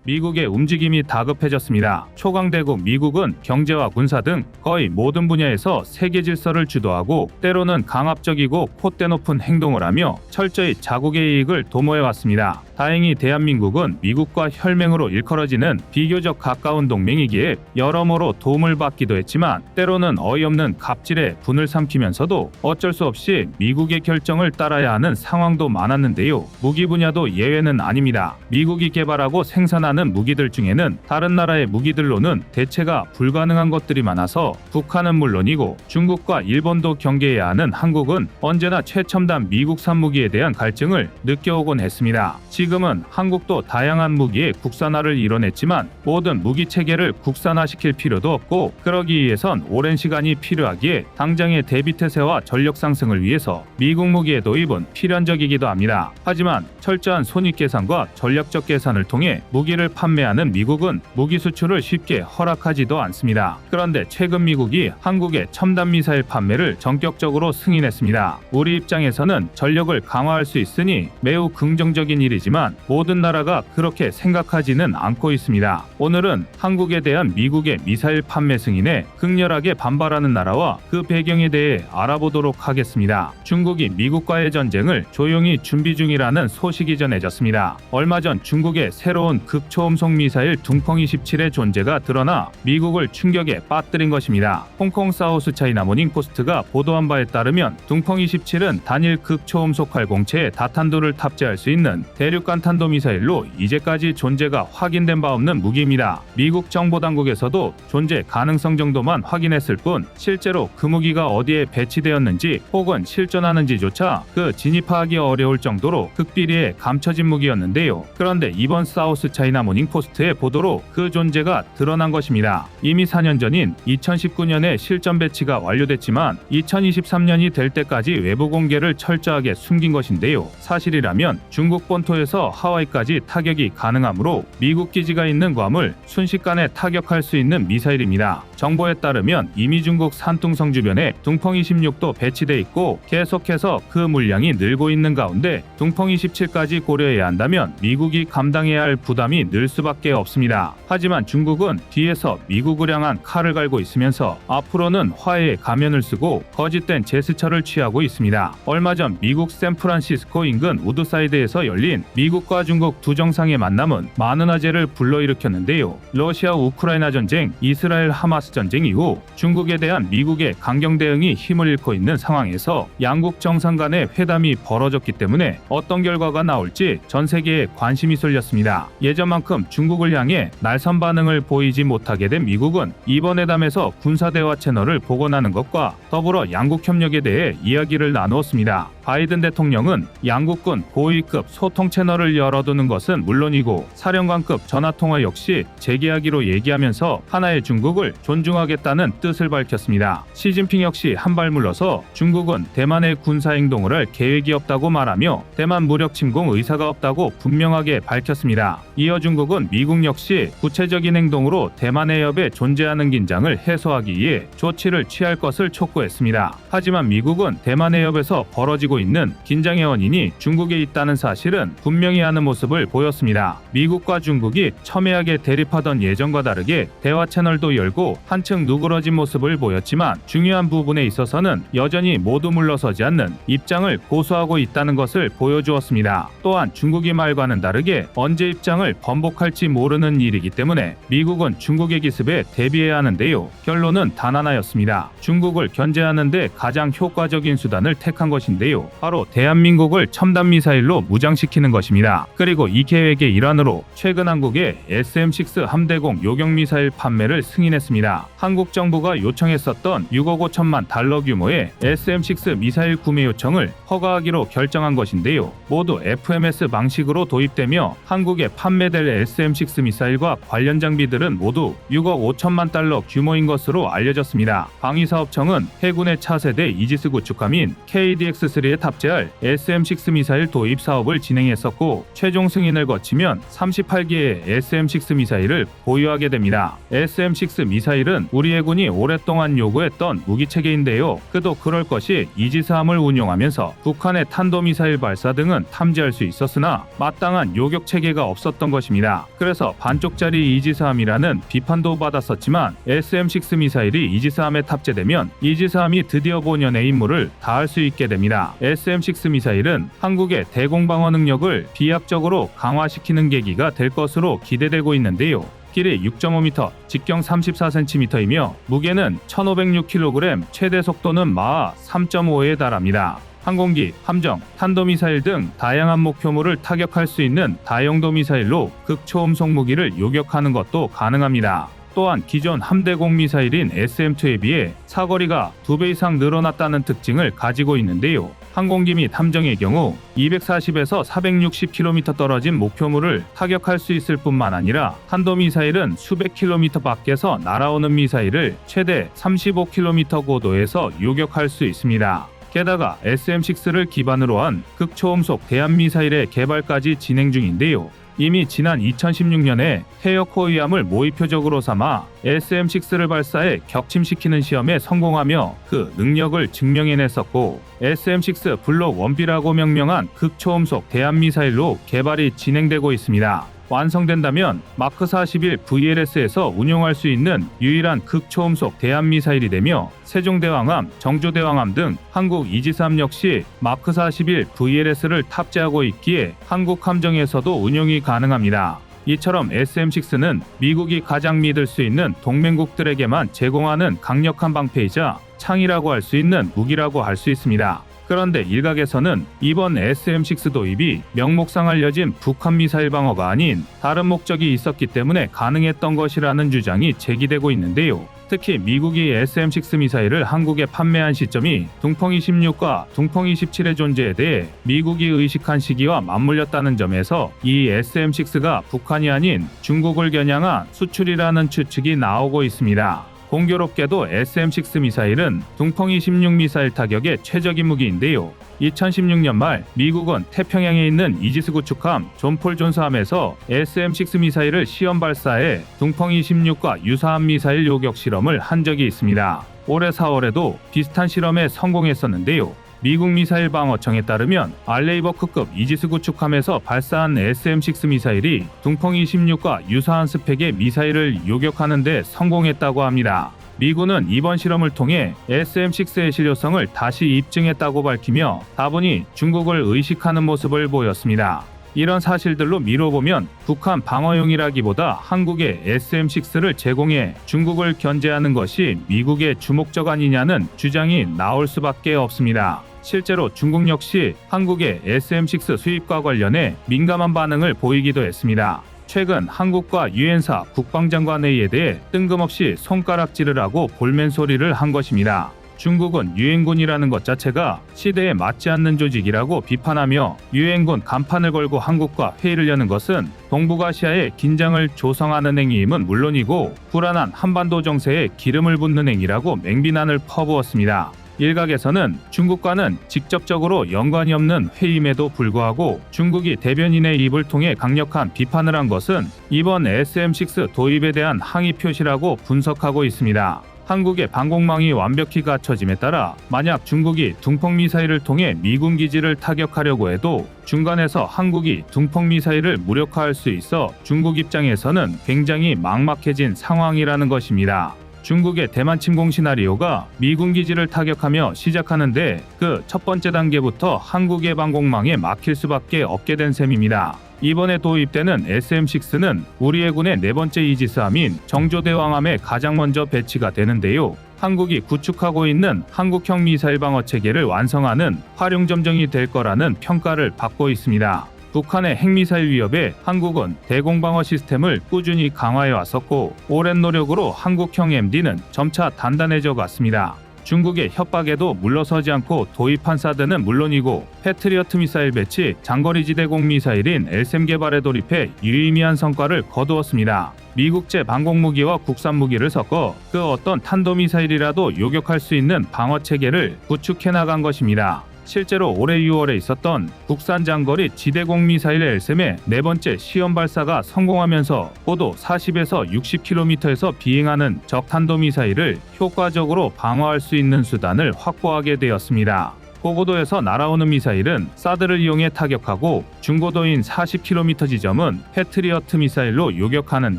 미국의 움직임이 다급해졌습니다. 초강대국 미국은 경제와 군사 등 거의 모든 분야에서 세계 질서를 주도하고 때로는 강압적이고 콧대 높은 행동을 하며 철저히 자국의 이익을 도모해왔습니다. 다행히 대한민국은 미국과 혈맹으로 일컬어지는 비교적 가까운 동맹이기에 여러모로 도움을 받기도 했지만 때로는 어이없는 갑질에 분을 삼키면서도 어쩔 수 없이 미국의 결정을 따라야 하는 상황도 많았는데요. 무기 분야도 예외는 아닙니다. 미국이 개발하고 생산하는 무기들 중에는 다른 나라의 무기들로는 대체가 불가능한 것들이 많아서 북한은 물론이고 중국과 일본도 경계해야 하는 한국은 언제나 최첨단 미국산 무기에 대한 갈증을 느껴오곤 했습니다. 지금은 한국도 다양한 무기의 국산화를 이뤄냈지만 모든 무기 체계를 국산화시킬 필요도 없고 그러기 위해선 오랜 시간이 필요하기에 당장의 대비태세와 전력 상승을 위해서 미국 무기의 도입은 필연적이기도 합니다. 하지만 철저한 손익계산과 전략적 계산을 통해 무기를 판매하는 미국은 무기 수출을 쉽게 허락하지도 않습니다. 그런데 최근 미국이 한국의 첨단 미사일 판매를 전격적으로 승인했습니다. 우리 입장에서는 전력을 강화할 수 있으니 매우 긍정적인 일이지만 모든 나라가 그렇게 생각하지는 않고 있습니다. 오늘은 한국에 대한 미국의 미사일 판매 승인에 극렬하게 반발하는 나라와 그 배경에 대해 알아보도록 하겠습니다. 중국이 미국과의 전쟁을 조용히 준비 중이라는 소식이 전해졌습니다. 얼마 전 중국의 새로운 극초음속 미사일 둥펑 27의 존재가 드러나 미국을 충격에 빠뜨린 것입니다. 홍콩 사우스 차이나 모닝포스트가 보도한 바에 따르면 둥펑 27은 단일 극초음속 활공체에 다탄두를 탑재할 수 있는 대륙간 탄도미사일로 이제까지 존재가 확인된 바 없는 무기입니다. 미국 정보당국에서도 존재 가능성 정도만 확인했을 뿐 실제로 그 무기가 어디에 배치되었는지 혹은 실존하는지조차 그 진입하기 어려울 정도로 극비리에 감춰진 무기였는데요. 그런데 이번 사우스 차이나 모닝포스트의 보도로 그 존재가 드러난 것입니다. 이미 4년 전인 2019년에 실전 배치가 완료됐지만 2023년이 될 때까지 외부 공개를 철저하게 숨긴 것인데요. 사실이라면 중국 본토에서 하와이까지 타격이 가능하므로 미국 기지가 있는 괌을 순식간에 타격할 수 있는 미사일입니다. 정보에 따르면 이미 중국 산둥성 주변에 둥펑 26도 배치돼 있고 계속해서 그 물량이 늘고 있는 가운데 둥펑 27까지 고려해야 한다면 미국이 감당해야 할 부담이 늘 수밖에 없습니다. 하지만 중국은 뒤에서 미국을 향한 칼을 갈고 있으면서 앞으로는 화해의 가면을 쓰고 거짓된 제스처를 취하고 있습니다. 얼마 전 미국 샌프란시스코 인근 우드사이드에서 열린 미국과 중국 두 정상의 만남은 많은 화제를 불러일으켰는데요. 러시아 우크라이나 전쟁, 이스라엘 하마스 전쟁 이후 중국에 대한 미국의 강경 대응이 힘을 잃고 있는 상황에서 양국 정상 간의 회담이 벌어졌기 때문에 어떤 결과가 나올지 전 세계에 관심이 쏠렸습니다. 예전만큼 중국을 향해 날선 반응을 보이지 못하게 된 미국은 이번 회담에서 군사대화 채널을 복원하는 것과 더불어 양국 협력에 대해 이야기를 나누었습니다. 바이든 대통령은 양국군 고위급 소통 채널을 열어두는 것은 물론이고 사령관급 전화통화 역시 재개하기로 얘기하면서 하나의 중국을 존중하겠다는 뜻을 밝혔습니다. 시진핑 역시 한 발 물러서 중국은 대만의 군사행동을 할 계획이 없다고 말하며 대만 무력 침공 의사가 없다고 분명하게 밝혔습니다. 이어 중국은 미국 역시 구체적인 행동으로 대만 해협에 존재하는 긴장을 해소하기 위해 조치를 취할 것을 촉구했습니다. 하지만 미국은 대만 해협에서 벌어지고 있는 긴장의 원인이 중국에 있다는 사실은 분명히 아는 모습을 보였습니다. 미국과 중국이 첨예하게 대립하던 예전과 다르게 대화 채널도 열고 한층 누그러진 모습을 보였지만 중요한 부분에 있어서는 여전히 모두 물러서지 않는 입장을 고수하고 있다는 것을 보여주었습니다. 또한 중국이 말과는 다르게 언제 입장을 번복할지 모르는 일이기 때문에 미국은 중국의 기습에 대비해야 하는데요. 결론은 단 하나였습니다. 중국을 견제하는 데 가장 효과적인 수단을 택한 것인데요. 바로 대한민국을 첨단 미사일로 무장시키는 것입니다. 그리고 이 계획의 일환으로 최근 한국의 SM-6 함대공 요격 미사일 판매를 승인했습니다. 한국 정부가 요청했었던 6억 5천만 달러 규모의 SM-6 미사일 구매 요청을 허가하기로 결정한 것인데요. 모두 FMS 방식으로 도입되며 한국에 판매될 SM-6 미사일과 관련 장비들은 모두 6억 5천만 달러 규모인 것으로 알려졌습니다. 방위사업청은 해군의 차세대 이지스 구축함인 KDX-3에 탑재할 SM-6 미사일 도입 사업을 진행했었고 있었고 최종 승인을 거치면 38기의 SM-6 미사일을 보유하게 됩니다. SM-6 미사일은 우리 해군이 오랫동안 요구했던 무기체계인데요. 그도 그럴 것이 이지스함을 운용하면서 북한의 탄도미사일 발사 등은 탐지할 수 있었으나 마땅한 요격체계가 없었던 것입니다. 그래서 반쪽짜리 이지스함이라는 비판도 받았었지만 SM-6 미사일이 이지스함에 탑재되면 이지스함이 드디어 본연의 임무를 다할 수 있게 됩니다. SM-6 미사일은 한국의 대공방어 능력을 비약적으로 강화시키는 계기가 될 것으로 기대되고 있는데요. 길이 6.5m, 직경 34cm이며 무게는 1506kg, 최대 속도는 마하 3.5에 달합니다. 항공기, 함정, 탄도미사일 등 다양한 목표물을 타격할 수 있는 다용도 미사일로 극초음속 무기를 요격하는 것도 가능합니다. 또한 기존 함대공 미사일인 SM-2에 비해 사거리가 2배 이상 늘어났다는 특징을 가지고 있는데요. 항공기 및 함정의 경우 240에서 460km 떨어진 목표물을 타격할 수 있을 뿐만 아니라 탄도미사일은 수백 킬로미터 밖에서 날아오는 미사일을 최대 35km 고도에서 요격할 수 있습니다. 게다가 SM-6를 기반으로 한 극초음속 대함미사일의 개발까지 진행 중인데요. 이미 지난 2016년에 해역호위함을 모의표적으로 삼아 SM-6를 발사해 격침시키는 시험에 성공하며 그 능력을 증명해냈었고 SM-6 블록 1B라고 명명한 극초음속 대함미사일로 개발이 진행되고 있습니다. 완성된다면 마크 41 VLS에서 운용할 수 있는 유일한 극초음속 대함미사일이 되며 세종대왕함, 정조대왕함 등 한국 이지스함 역시 마크 41 VLS를 탑재하고 있기에 한국 함정에서도 운용이 가능합니다. 이처럼 SM-6는 미국이 가장 믿을 수 있는 동맹국들에게만 제공하는 강력한 방패이자 창이라고 할 수 있는 무기라고 할 수 있습니다. 그런데 일각에서는 이번 SM-6 도입이 명목상 알려진 북한 미사일 방어가 아닌 다른 목적이 있었기 때문에 가능했던 것이라는 주장이 제기되고 있는데요. 특히 미국이 SM-6 미사일을 한국에 판매한 시점이 둥펑 26과 둥펑 27의 존재에 대해 미국이 의식한 시기와 맞물렸다는 점에서 이 SM-6가 북한이 아닌 중국을 겨냥한 수출이라는 추측이 나오고 있습니다. 공교롭게도 SM-6 미사일은 둥펑 26 미사일 타격의 최적의 무기인데요. 2016년 말 미국은 태평양에 있는 이지스 구축함 존폴 존스함에서 SM-6 미사일을 시험 발사해 둥펑 26과 유사한 미사일 요격 실험을 한 적이 있습니다. 올해 4월에도 비슷한 실험에 성공했었는데요. 미국 미사일 방어청에 따르면 알레이버크급 이지스 구축함에서 발사한 SM-6 미사일이 둥펑 26과 유사한 스펙의 미사일을 요격하는 데 성공했다고 합니다. 미군은 이번 실험을 통해 SM-6의 실효성을 다시 입증했다고 밝히며 다분히 중국을 의식하는 모습을 보였습니다. 이런 사실들로 미뤄보면 북한 방어용이라기보다 한국에 SM-6를 제공해 중국을 견제하는 것이 미국의 주목적 아니냐는 주장이 나올 수밖에 없습니다. 실제로 중국 역시 한국의 SM-6 수입과 관련해 민감한 반응을 보이기도 했습니다. 최근 한국과 유엔사 국방장관회의에 대해 뜬금없이 손가락질을 하고 볼멘소리를 한 것입니다. 중국은 유엔군이라는 것 자체가 시대에 맞지 않는 조직이라고 비판하며 유엔군 간판을 걸고 한국과 회의를 여는 것은 동북아시아의 긴장을 조성하는 행위임은 물론이고 불안한 한반도 정세에 기름을 붓는 행위라고 맹비난을 퍼부었습니다. 일각에서는 중국과는 직접적으로 연관이 없는 회의임에도 불구하고 중국이 대변인의 입을 통해 강력한 비판을 한 것은 이번 SM-6 도입에 대한 항의 표시라고 분석하고 있습니다. 한국의 방공망이 완벽히 갖춰짐에 따라 만약 중국이 둥펑 미사일을 통해 미군 기지를 타격하려고 해도 중간에서 한국이 둥펑 미사일을 무력화할 수 있어 중국 입장에서는 굉장히 막막해진 상황이라는 것입니다. 중국의 대만 침공 시나리오가 미군 기지를 타격하며 시작하는데 그 첫 번째 단계부터 한국의 방공망에 막힐 수밖에 없게 된 셈입니다. 이번에 도입되는 SM-6는 우리 해군의 네 번째 이지스함인 정조대왕함에 가장 먼저 배치가 되는데요. 한국이 구축하고 있는 한국형 미사일 방어 체계를 완성하는 활용점정이 될 거라는 평가를 받고 있습니다. 북한의 핵미사일 위협에 한국은 대공방어 시스템을 꾸준히 강화해 왔었고 오랜 노력으로 한국형 MD는 점차 단단해져 갔습니다. 중국의 협박에도 물러서지 않고 도입한 사드는 물론이고 패트리어트 미사일 배치, 장거리 대공 미사일인 LSAM 개발에 돌입해 유의미한 성과를 거두었습니다. 미국제 방공무기와 국산 무기를 섞어 그 어떤 탄도미사일이라도 요격할 수 있는 방어체계를 구축해 나간 것입니다. 실제로 올해 6월에 있었던 국산 장거리 지대공 미사일 LSM의 네 번째 시험 발사가 성공하면서 고도 40에서 60km에서 비행하는 적탄도미사일을 효과적으로 방어할 수 있는 수단을 확보하게 되었습니다. 고고도에서 날아오는 미사일은 사드를 이용해 타격하고 중고도인 40km 지점은 패트리어트 미사일로 요격하는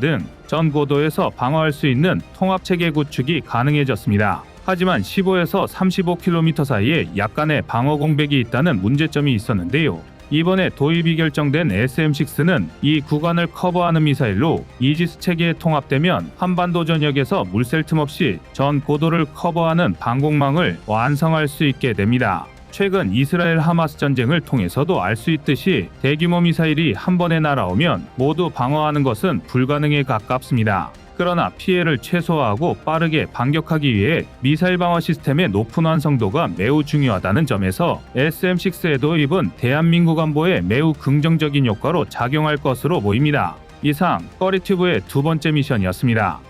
등 전 고도에서 방어할 수 있는 통합체계 구축이 가능해졌습니다. 하지만 15에서 35km 사이에 약간의 방어 공백이 있다는 문제점이 있었는데요. 이번에 도입이 결정된 SM-6는 이 구간을 커버하는 미사일로 이지스 체계에 통합되면 한반도 전역에서 물샐 틈 없이 전 고도를 커버하는 방공망을 완성할 수 있게 됩니다. 최근 이스라엘 하마스 전쟁을 통해서도 알 수 있듯이 대규모 미사일이 한 번에 날아오면 모두 방어하는 것은 불가능에 가깝습니다. 그러나 피해를 최소화하고 빠르게 반격하기 위해 미사일 방어 시스템의 높은 완성도가 매우 중요하다는 점에서 SM-6의 도입은 대한민국 안보에 매우 긍정적인 효과로 작용할 것으로 보입니다. 이상 꺼리튜브의 두 번째 미션이었습니다.